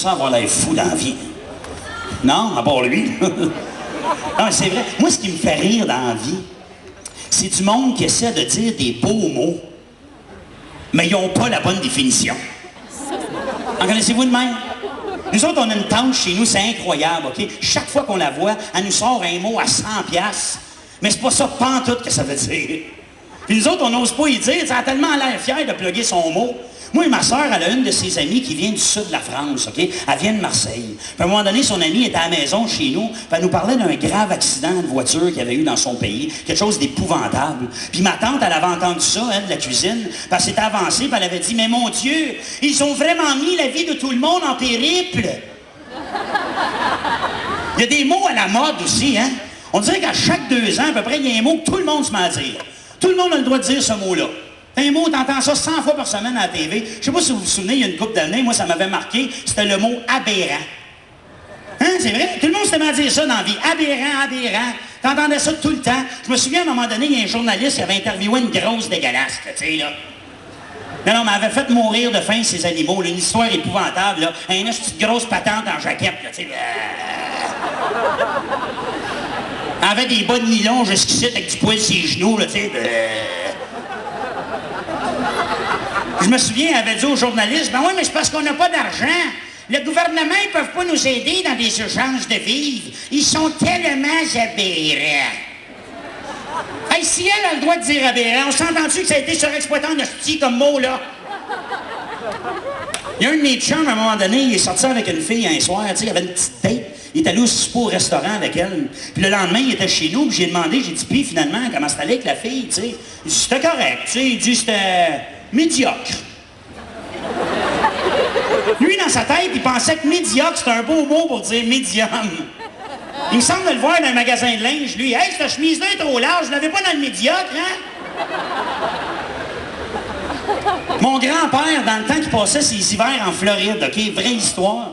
Ça avoir l'air fou dans la vie. Non, à part lui. Non, c'est vrai. Moi, ce qui me fait rire dans la vie, c'est du monde qui essaie de dire des beaux mots, mais ils n'ont pas la bonne définition. En connaissez-vous de même? Nous autres, on a une tante chez nous, c'est incroyable, OK? Chaque fois qu'on la voit, elle nous sort un mot à 100$, mais c'est pas ça pantoute que ça veut dire. Puis nous autres, on n'ose pas y dire, ça a tellement l'air fier de plugger son mot. Moi et ma soeur, elle a une de ses amies qui vient du sud de la France, OK? Elle vient de Marseille. Puis à un moment donné, son amie était à la maison chez nous, puis elle nous parlait d'un grave accident de voiture qu'il y avait eu dans son pays, quelque chose d'épouvantable. Puis ma tante, elle avait entendu ça, elle, de la cuisine, puis elle s'était avancée, puis elle avait dit « Mais mon Dieu, ils ont vraiment mis la vie de tout le monde en périple! » Il y a des mots à la mode aussi, hein? On dirait qu'à chaque 2 ans, à peu près, il y a un mot que tout le monde se met à dire. Tout le monde a le droit de dire ce mot-là. Un mot, t'entends ça 100 fois par semaine à la TV. Je sais pas si vous vous souvenez, il y a une couple d'années, moi, ça m'avait marqué, c'était le mot aberrant. Hein, c'est vrai? Tout le monde s'était mis à dire ça dans la vie. Aberrant, aberrant. T'entendais ça tout le temps. Je me souviens, à un moment donné, il y a un journaliste qui avait interviewé une grosse dégueulasse, tu sais, là. Non, mais elle avait fait mourir de faim ces animaux, là, une histoire épouvantable, là. Une petite grosse patente en jaquette, là, tu sais. Elle avait des bas de nylon jusqu'ici avec du poil sur les genoux, là, tu sais. Je me souviens, elle avait dit aux journalistes, « Ben oui, mais c'est parce qu'on n'a pas d'argent. Le gouvernement, ils peuvent pas nous aider dans des urgences de vivre. Ils sont tellement aberrants. » Hey, si elle a le droit de dire aberrant, on s'entend-tu que ça a été surexploitant de sti comme mot, là? Il y a un de mes chums, à un moment donné, il est sorti avec une fille un soir, tu sais, il avait une petite date. Il est allé au restaurant avec elle. Puis le lendemain, il était chez nous, puis j'ai demandé, j'ai dit, puis finalement, comment c'était allé avec la fille, tu sais? Il dit, c'était correct, tu sais, il dit, c'était médiocre. Lui, dans sa tête, il pensait que médiocre, c'était un beau mot pour dire médium. Il me semble de le voir dans un magasin de linge, lui. « Hey, cette chemise-là est trop large, je l'avais pas dans le médiocre, hein? » Mon grand-père, dans le temps qu'il passait ses hivers en Floride, OK, vraie histoire,